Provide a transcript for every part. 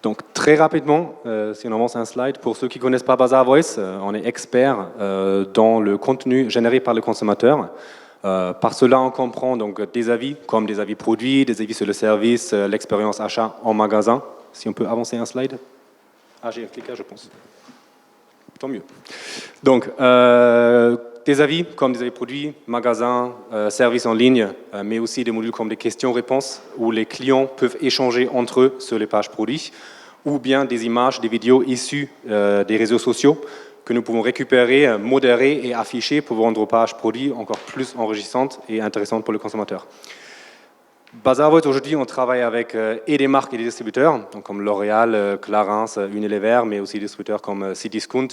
Donc très rapidement, si on avance un slide, pour ceux qui ne connaissent pas Bazaarvoice, on est expert dans le contenu généré par le consommateur. Par cela, on comprend donc des avis, comme des avis produits, des avis sur le service, l'expérience achat en magasin. Si on peut avancer un slide. Ah, j'ai un cliqueur, je pense. Tant mieux. Donc, des avis comme des avis produits, magasins, services en ligne, mais aussi des modules comme des questions-réponses où les clients peuvent échanger entre eux sur les pages produits, ou bien des images, des vidéos issues des réseaux sociaux que nous pouvons récupérer, modérer et afficher pour rendre aux pages produits encore plus enrichissantes et intéressantes pour le consommateur. Bazaarvoice, aujourd'hui, on travaille avec et des marques et des distributeurs, donc comme L'Oréal, Clarins, Unilever, mais aussi des distributeurs comme Cdiscount,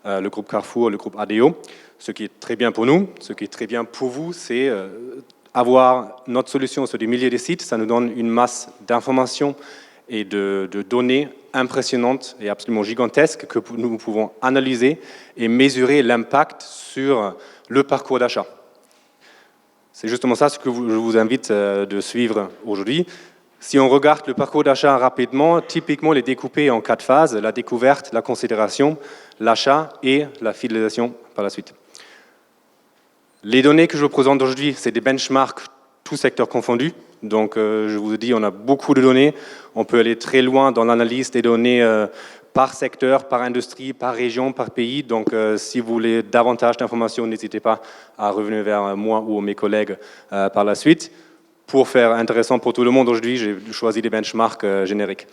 le groupe Carrefour, le groupe ADO. Ce qui est très bien pour nous, ce qui est très bien pour vous, c'est avoir notre solution sur des milliers de sites. Ça nous donne une masse d'informations et de données impressionnantes et absolument gigantesques que nous pouvons analyser et mesurer l'impact sur le parcours d'achat. C'est justement ça ce que je vous invite de suivre aujourd'hui. Si on regarde le parcours d'achat rapidement, typiquement il est découpé en 4 phases, la découverte, la considération, l'achat et la fidélisation par la suite. Les données que je vous présente aujourd'hui, c'est des benchmarks, tous secteurs confondus. Donc je vous dis, on a beaucoup de données. On peut aller très loin dans l'analyse des données par secteur, par industrie, par région, par pays. Donc si vous voulez davantage d'informations, n'hésitez pas à revenir vers moi ou mes collègues par la suite. Pour faire intéressant pour tout le monde, aujourd'hui, j'ai choisi des benchmarks génériques.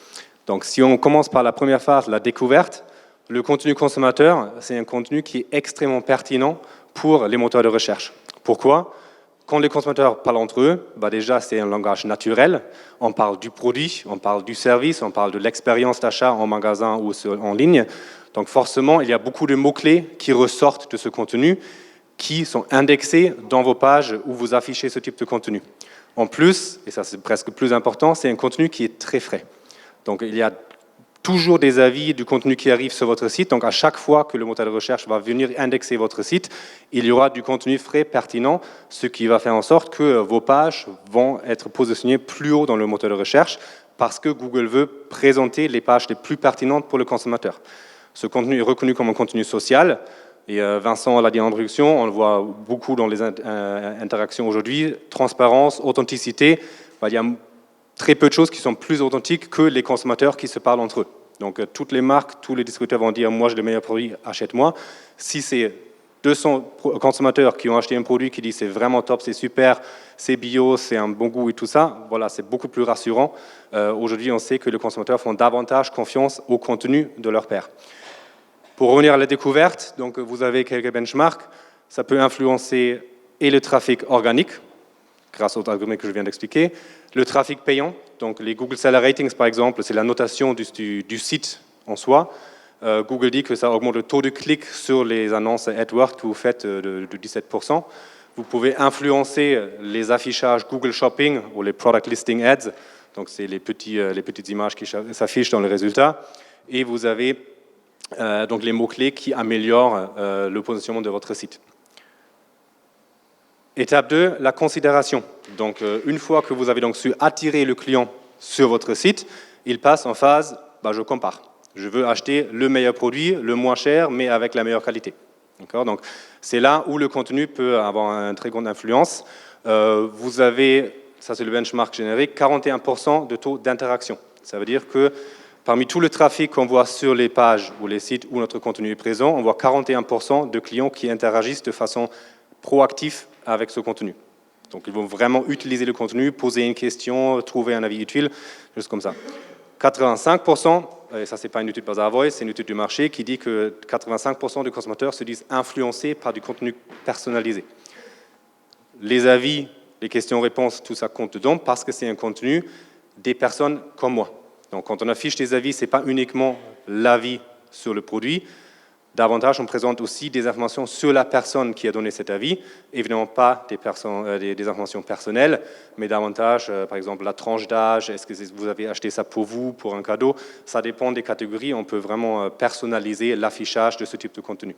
Donc si on commence par la première phase, la découverte, le contenu consommateur, c'est un contenu qui est extrêmement pertinent pour les moteurs de recherche. Pourquoi ? Quand les consommateurs parlent entre eux, déjà c'est un langage naturel. On parle du produit, on parle du service, on parle de l'expérience d'achat en magasin ou en ligne. Donc forcément, il y a beaucoup de mots-clés qui ressortent de ce contenu, qui sont indexés dans vos pages où vous affichez ce type de contenu. En plus, et ça c'est presque plus important, c'est un contenu qui est très frais. Donc il y a toujours des avis du contenu qui arrive sur votre site. Donc à chaque fois que le moteur de recherche va venir indexer votre site, il y aura du contenu frais pertinent, ce qui va faire en sorte que vos pages vont être positionnées plus haut dans le moteur de recherche parce que Google veut présenter les pages les plus pertinentes pour le consommateur. Ce contenu est reconnu comme un contenu social. Et Vincent l'a dit en introduction, on le voit beaucoup dans les interactions aujourd'hui. Transparence, authenticité, il y a très peu de choses qui sont plus authentiques que les consommateurs qui se parlent entre eux. Donc toutes les marques, tous les distributeurs vont dire « moi j'ai le meilleur produit, achète-moi ». Si c'est 200 consommateurs qui ont acheté un produit qui dit « c'est vraiment top, c'est super, c'est bio, c'est un bon goût et tout ça », voilà, c'est beaucoup plus rassurant. Aujourd'hui, on sait que les consommateurs font davantage confiance au contenu de leur pairs. Pour revenir à la découverte, donc vous avez quelques benchmarks, ça peut influencer et le trafic organique, grâce aux algorithmes que je viens d'expliquer, le trafic payant, donc les Google Seller Ratings par exemple, c'est la notation du site en soi. Google dit que ça augmente le taux de clic sur les annonces AdWords que vous faites de 17%. Vous pouvez influencer les affichages Google Shopping ou les Product Listing Ads, donc c'est les petites images qui s'affichent dans les résultats, et vous avez donc les mots-clés qui améliorent le positionnement de votre site. Étape 2, la considération. Donc, une fois que vous avez donc su attirer le client sur votre site, il passe en phase je compare. Je veux acheter le meilleur produit, le moins cher, mais avec la meilleure qualité. Donc, c'est là où le contenu peut avoir une très grande influence. Vous avez, ça c'est le benchmark générique, 41% de taux d'interaction. Ça veut dire que parmi tout le trafic qu'on voit sur les pages ou les sites où notre contenu est présent, on voit 41% de clients qui interagissent de façon proactive avec ce contenu. Donc, ils vont vraiment utiliser le contenu, poser une question, trouver un avis utile, juste comme ça. 85%, et ça, ce n'est pas une étude Bazaarvoice, c'est une étude du marché qui dit que 85% des consommateurs se disent influencés par du contenu personnalisé. Les avis, les questions-réponses, tout ça compte dedans parce que c'est un contenu des personnes comme moi. Donc, quand on affiche des avis, ce n'est pas uniquement l'avis sur le produit. Davantage, on présente aussi des informations sur la personne qui a donné cet avis. Évidemment, pas des informations personnelles, mais davantage, par exemple, la tranche d'âge. Est-ce que vous avez acheté ça pour vous, pour un cadeau? Ça dépend des catégories. On peut vraiment personnaliser l'affichage de ce type de contenu.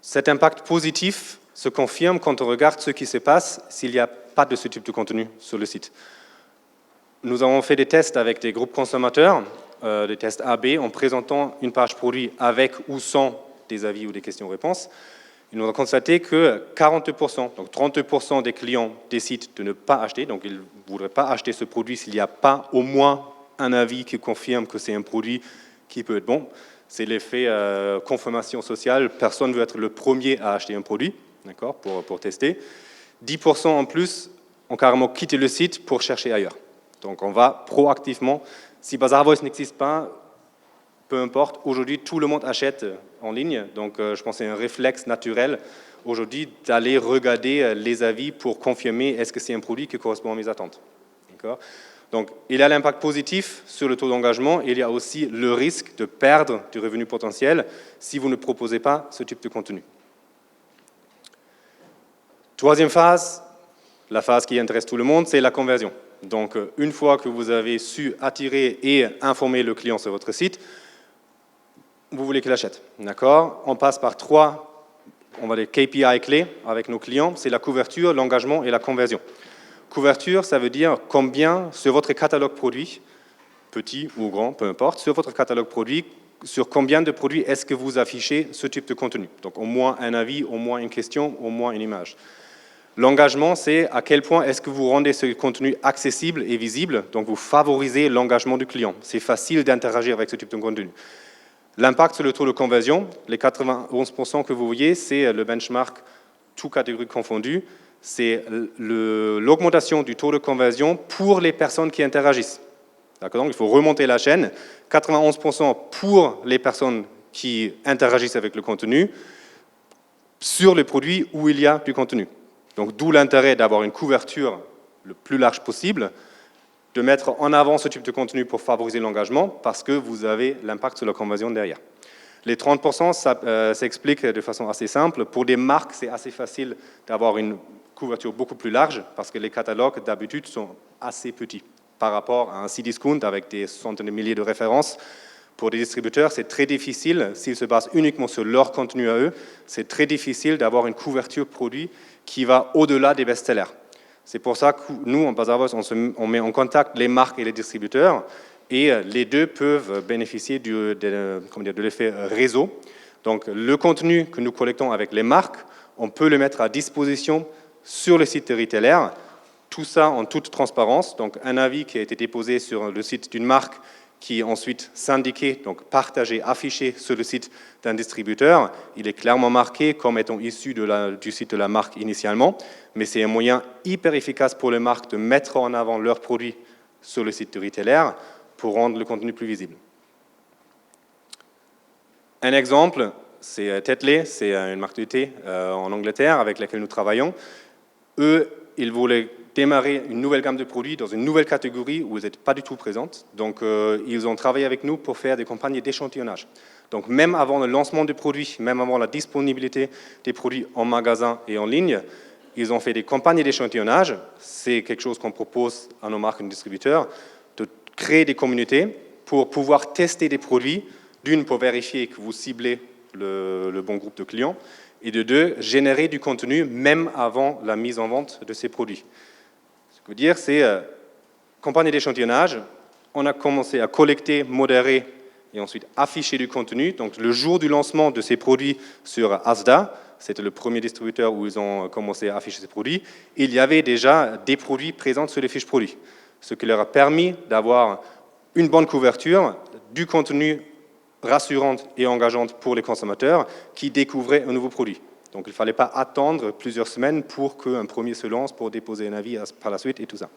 Cet impact positif se confirme quand on regarde ce qui se passe s'il n'y a pas de ce type de contenu sur le site. nous avons fait des tests avec des groupes consommateurs, des tests A/B, en présentant une page produit avec ou sans des avis ou des questions-réponses. Ils nous ont constaté que 40%, donc 30% des clients décident de ne pas acheter, donc ils ne voudraient pas acheter ce produit s'il n'y a pas au moins un avis qui confirme que c'est un produit qui peut être bon. C'est l'effet confirmation sociale, personne ne veut être le premier à acheter un produit, d'accord, pour tester. 10% en plus ont carrément quitté le site pour chercher ailleurs. Donc on va proactivement, si Bazaarvoice n'existe pas, peu importe, aujourd'hui tout le monde achète en ligne, donc je pense que c'est un réflexe naturel aujourd'hui d'aller regarder les avis pour confirmer est-ce que c'est un produit qui correspond à mes attentes. Donc il y a l'impact positif sur le taux d'engagement, il y a aussi le risque de perdre du revenu potentiel si vous ne proposez pas ce type de contenu. Troisième phase, la phase qui intéresse tout le monde, c'est la conversion. Donc une fois que vous avez su attirer et informer le client sur votre site, vous voulez qu'il achète, d'accord? On passe par 3, on va dire KPI clés avec nos clients, c'est la couverture, l'engagement et la conversion. Couverture, ça veut dire combien sur votre catalogue produit, petit ou grand, peu importe, sur votre catalogue produit, sur combien de produits est-ce que vous affichez ce type de contenu. Donc au moins un avis, au moins une question, au moins une image. L'engagement, c'est à quel point est-ce que vous rendez ce contenu accessible et visible, donc vous favorisez l'engagement du client. C'est facile d'interagir avec ce type de contenu. L'impact sur le taux de conversion, les 91% que vous voyez, c'est le benchmark, toutes catégories confondues, c'est l'augmentation du taux de conversion pour les personnes qui interagissent. Donc il faut remonter la chaîne, 91% pour les personnes qui interagissent avec le contenu sur les produits où il y a du contenu. Donc d'où l'intérêt d'avoir une couverture le plus large possible, de mettre en avant ce type de contenu pour favoriser l'engagement, parce que vous avez l'impact sur la conversion derrière. Les 30%, ça s'explique de façon assez simple. Pour des marques, c'est assez facile d'avoir une couverture beaucoup plus large, parce que les catalogues, d'habitude, sont assez petits par rapport à un Cdiscount avec des centaines de milliers de références. Pour des distributeurs, c'est très difficile, s'ils se basent uniquement sur leur contenu à eux, c'est très difficile d'avoir une couverture produit qui va au-delà des best-sellers. C'est pour ça que nous, en Bazaarvoice, on met en contact les marques et les distributeurs, et les deux peuvent bénéficier de l'effet réseau. Donc le contenu que nous collectons avec les marques, on peut le mettre à disposition sur le site de retailer, tout ça en toute transparence. Donc un avis qui a été déposé sur le site d'une marque qui est ensuite syndiqué, donc partagé, affiché sur le site d'un distributeur. Il est clairement marqué comme étant issu du site de la marque initialement, mais c'est un moyen hyper efficace pour les marques de mettre en avant leurs produits sur le site de retailer pour rendre le contenu plus visible. Un exemple, c'est Tetley, c'est une marque de thé en Angleterre avec laquelle nous travaillons. Eux, ils voulaient démarrer une nouvelle gamme de produits dans une nouvelle catégorie où ils n'étaient pas du tout présentes. Donc, ils ont travaillé avec nous pour faire des campagnes d'échantillonnage. Donc, même avant le lancement des produits, même avant la disponibilité des produits en magasin et en ligne, ils ont fait des campagnes d'échantillonnage. C'est quelque chose qu'on propose à nos marques et nos distributeurs, de créer des communautés pour pouvoir tester des produits, d'une, pour vérifier que vous ciblez le bon groupe de clients, et de deux, générer du contenu même avant la mise en vente de ces produits. Ce que je veux dire, c'est campagne d'échantillonnage, on a commencé à collecter, modérer et ensuite afficher du contenu. Donc le jour du lancement de ces produits sur Asda, c'était le premier distributeur où ils ont commencé à afficher ces produits, il y avait déjà des produits présents sur les fiches produits, ce qui leur a permis d'avoir une bonne couverture, du contenu rassurante et engageante pour les consommateurs qui découvraient un nouveau produit. Donc il ne fallait pas attendre plusieurs semaines pour qu'un premier se lance pour déposer un avis par la suite et tout ça.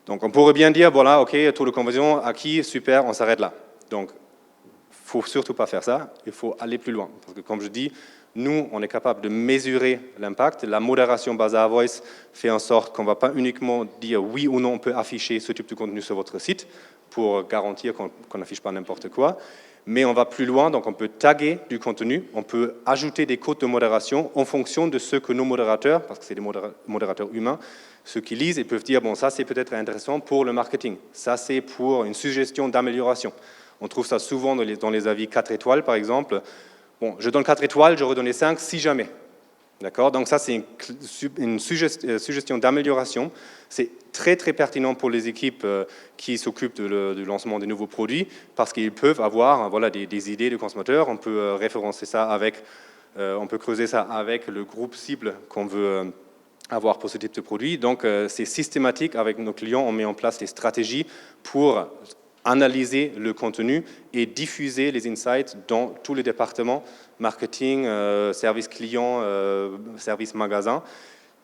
Donc on pourrait bien dire, voilà, ok, taux de conversion acquis, super, on s'arrête là. Donc il ne faut surtout pas faire ça, il faut aller plus loin. Parce que comme je dis, nous, on est capable de mesurer l'impact. La modération Bazaarvoice fait en sorte qu'on ne va pas uniquement dire oui ou non, on peut afficher ce type de contenu sur votre site pour garantir qu'on n'affiche pas n'importe quoi. Mais on va plus loin, donc on peut taguer du contenu, on peut ajouter des codes de modération en fonction de ce que nos modérateurs, parce que c'est des modérateurs humains, ceux qui lisent et peuvent dire, bon, ça c'est peut-être intéressant pour le marketing, ça c'est pour une suggestion d'amélioration. On trouve ça souvent dans les avis 4 étoiles, par exemple. Bon, je donne 4 étoiles, j'aurais donné 5 si jamais. D'accord? Donc ça, c'est une suggestion d'amélioration. C'est très, très pertinent pour les équipes qui s'occupent du lancement des nouveaux produits parce qu'ils peuvent avoir voilà, des idées de consommateurs. On peut référencer ça avec, on peut creuser ça avec le groupe cible qu'on veut avoir pour ce type de produit. Donc, c'est systématique avec nos clients. On met en place des stratégies pour analyser le contenu et diffuser les insights dans tous les départements, marketing, service client, service magasin,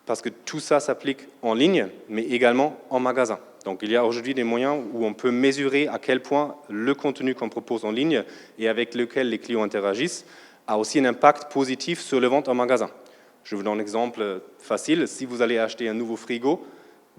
parce que tout ça s'applique en ligne, mais également en magasin. Donc il y a aujourd'hui des moyens où on peut mesurer à quel point le contenu qu'on propose en ligne et avec lequel les clients interagissent a aussi un impact positif sur les ventes en magasin. Je vous donne un exemple facile. Si vous allez acheter un nouveau frigo,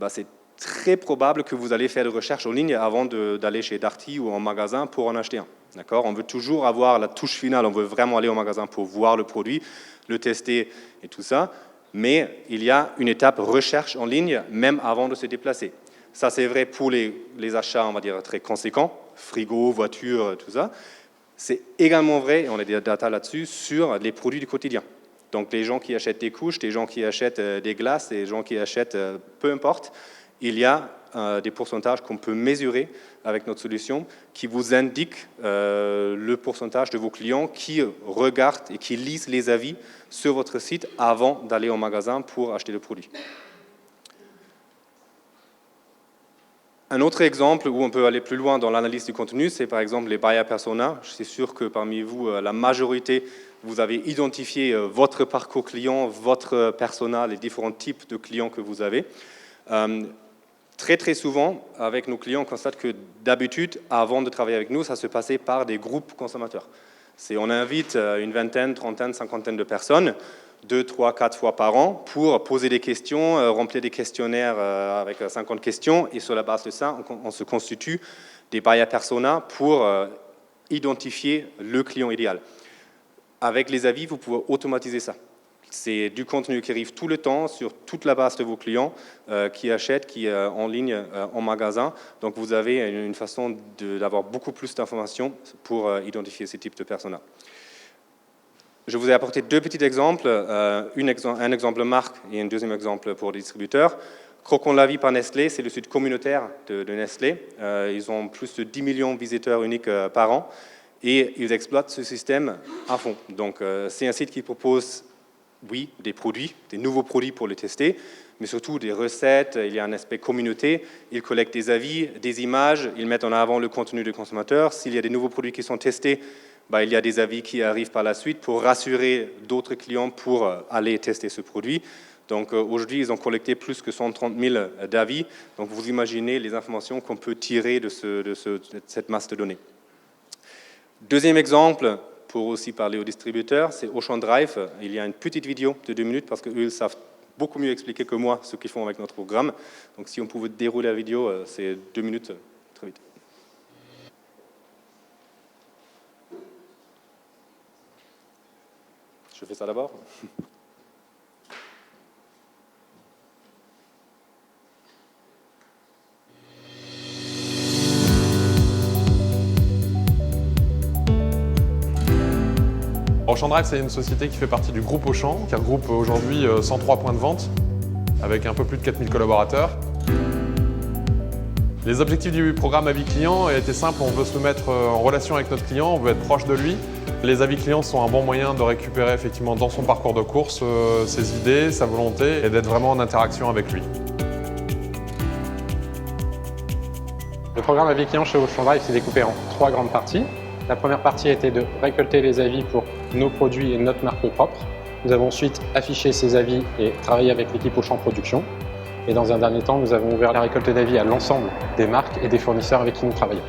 c'est très probable que vous allez faire des recherches en ligne avant d'aller chez Darty ou en magasin pour en acheter un. D'accord ? On veut toujours avoir la touche finale, on veut vraiment aller au magasin pour voir le produit, le tester et tout ça, mais il y a une étape recherche en ligne même avant de se déplacer. Ça, c'est vrai pour les achats, on va dire, très conséquents, frigo, voiture, tout ça. C'est également vrai, et on a des data là-dessus, sur les produits du quotidien. Donc les gens qui achètent des couches, les gens qui achètent des glaces, les gens qui achètent peu importe, il y a des pourcentages qu'on peut mesurer avec notre solution qui vous indiquent le pourcentage de vos clients qui regardent et qui lisent les avis sur votre site avant d'aller au magasin pour acheter le produit. Un autre exemple où on peut aller plus loin dans l'analyse du contenu, c'est par exemple les buyer persona. Je suis sûr que parmi vous, la majorité, vous avez identifié votre parcours client, votre persona, les différents types de clients que vous avez. Très, très souvent, avec nos clients, on constate que d'habitude, avant de travailler avec nous, ça se passait par des groupes consommateurs. On invite une vingtaine, trentaine, cinquantaine de personnes, 2, 3, 4 fois par an, pour poser des questions, remplir des questionnaires avec 50 questions, et sur la base de ça, on se constitue des buyer personas pour identifier le client idéal. Avec les avis, vous pouvez automatiser ça. C'est du contenu qui arrive tout le temps sur toute la base de vos clients qui achètent, qui en ligne, en magasin. Donc vous avez une façon d'avoir beaucoup plus d'informations pour identifier ce type de personas. Je vous ai apporté deux petits exemples, un exemple marque et un deuxième exemple pour les distributeurs. Croquons la vie par Nestlé, c'est le site communautaire de Nestlé. Ils ont plus de 10 millions de visiteurs uniques par an et ils exploitent ce système à fond. Donc c'est un site qui propose oui, des produits, des nouveaux produits pour les tester, mais surtout des recettes, il y a un aspect communauté, ils collectent des avis, des images, ils mettent en avant le contenu du consommateur. S'il y a des nouveaux produits qui sont testés, il y a des avis qui arrivent par la suite pour rassurer d'autres clients pour aller tester ce produit. Donc aujourd'hui, ils ont collecté plus que 130 000 d'avis. Donc vous imaginez les informations qu'on peut tirer de cette masse de données. Deuxième exemple, pour aussi parler aux distributeurs, c'est Auchan Drive. Il y a une petite vidéo de 2 minutes parce qu'eux, ils savent beaucoup mieux expliquer que moi ce qu'ils font avec notre programme. Donc si on pouvait dérouler la vidéo, c'est 2 minutes, très vite. Je fais ça d'abord. Auchan Drive, c'est une société qui fait partie du groupe Auchan, qui regroupe aujourd'hui 103 points de vente, avec un peu plus de 4000 collaborateurs. Les objectifs du programme Avis Client étaient simples, on veut se mettre en relation avec notre client, on veut être proche de lui. Les avis clients sont un bon moyen de récupérer effectivement dans son parcours de course ses idées, sa volonté et d'être vraiment en interaction avec lui. Le programme Avis Client chez Auchan Drive s'est découpé en 3 grandes parties. La première partie était de récolter les avis pour nos produits et notre marque propre. Nous avons ensuite affiché ces avis et travaillé avec l'équipe Auchan Production. Et dans un dernier temps, nous avons ouvert la récolte d'avis à l'ensemble des marques et des fournisseurs avec qui nous travaillons.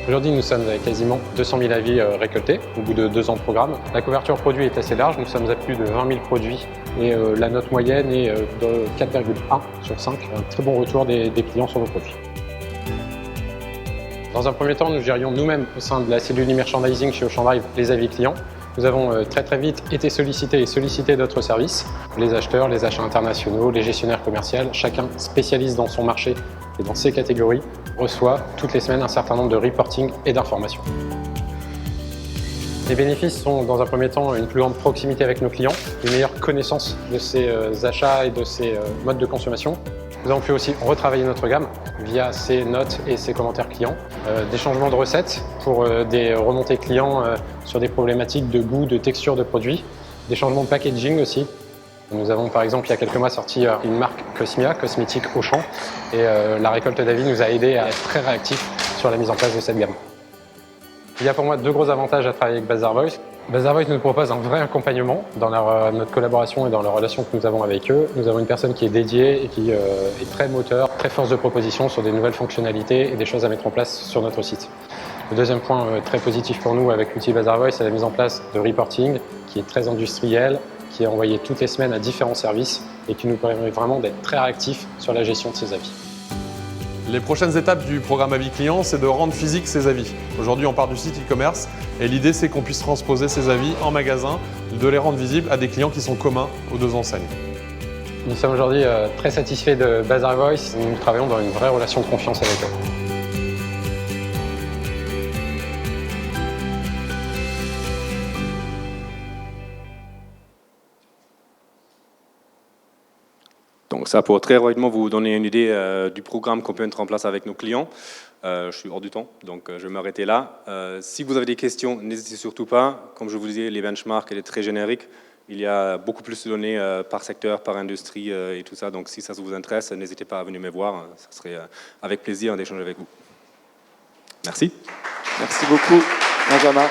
Aujourd'hui, nous sommes à quasiment 200 000 avis récoltés au bout de 2 ans de programme. La couverture produit est assez large, nous sommes à plus de 20 000 produits et la note moyenne est de 4,1 sur 5, un très bon retour des clients sur nos produits. Dans un premier temps, nous gérions nous-mêmes au sein de la cellule e-merchandising chez Auchan Drive les avis clients. Nous avons très vite été sollicités et sollicité d'autres services, les acheteurs, les achats internationaux, les gestionnaires commerciaux, chacun spécialiste dans son marché et dans ses catégories, reçoit toutes les semaines un certain nombre de reporting et d'informations. Les bénéfices sont dans un premier temps une plus grande proximité avec nos clients, une meilleure connaissance de ces achats et de ces modes de consommation. Nous avons pu aussi retravailler notre gamme via ces notes et ces commentaires clients, des changements de recettes pour des remontées clients sur des problématiques de goût, de texture de produits, des changements de packaging aussi. Nous avons par exemple il y a quelques mois sorti une marque Cosmia, cosmétique Auchan, et la récolte d'avis nous a aidé à être très réactifs sur la mise en place de cette gamme. Il y a pour moi deux gros avantages à travailler avec Bazaar Voice. Bazaar Voice nous propose un vrai accompagnement dans notre collaboration et dans la relation que nous avons avec eux. Nous avons une personne qui est dédiée et qui est très moteur, très force de proposition sur des nouvelles fonctionnalités et des choses à mettre en place sur notre site. Le deuxième point très positif pour nous avec l'outil Bazaar Voice, c'est la mise en place de reporting qui est très industriel, qui est envoyé toutes les semaines à différents services et qui nous permet vraiment d'être très réactifs sur la gestion de ces avis. Les prochaines étapes du programme Avis Client, c'est de rendre physique ces avis. Aujourd'hui, on part du site e-commerce et l'idée, c'est qu'on puisse transposer ces avis en magasin, de les rendre visibles à des clients qui sont communs aux deux enseignes. Nous sommes aujourd'hui très satisfaits de Bazaar Voice. Nous travaillons dans une vraie relation de confiance avec eux. Donc ça, pour très rapidement vous donner une idée du programme qu'on peut mettre en place avec nos clients. Je suis hors du temps, donc je vais m'arrêter là. Si vous avez des questions, n'hésitez surtout pas. Comme je vous disais, les benchmarks, elle est très générique. Il y a beaucoup plus de données par secteur, par industrie et tout ça. Donc si ça vous intéresse, n'hésitez pas à venir me voir. Ça serait avec plaisir d'échanger avec vous. Merci. Merci beaucoup, Benjamin.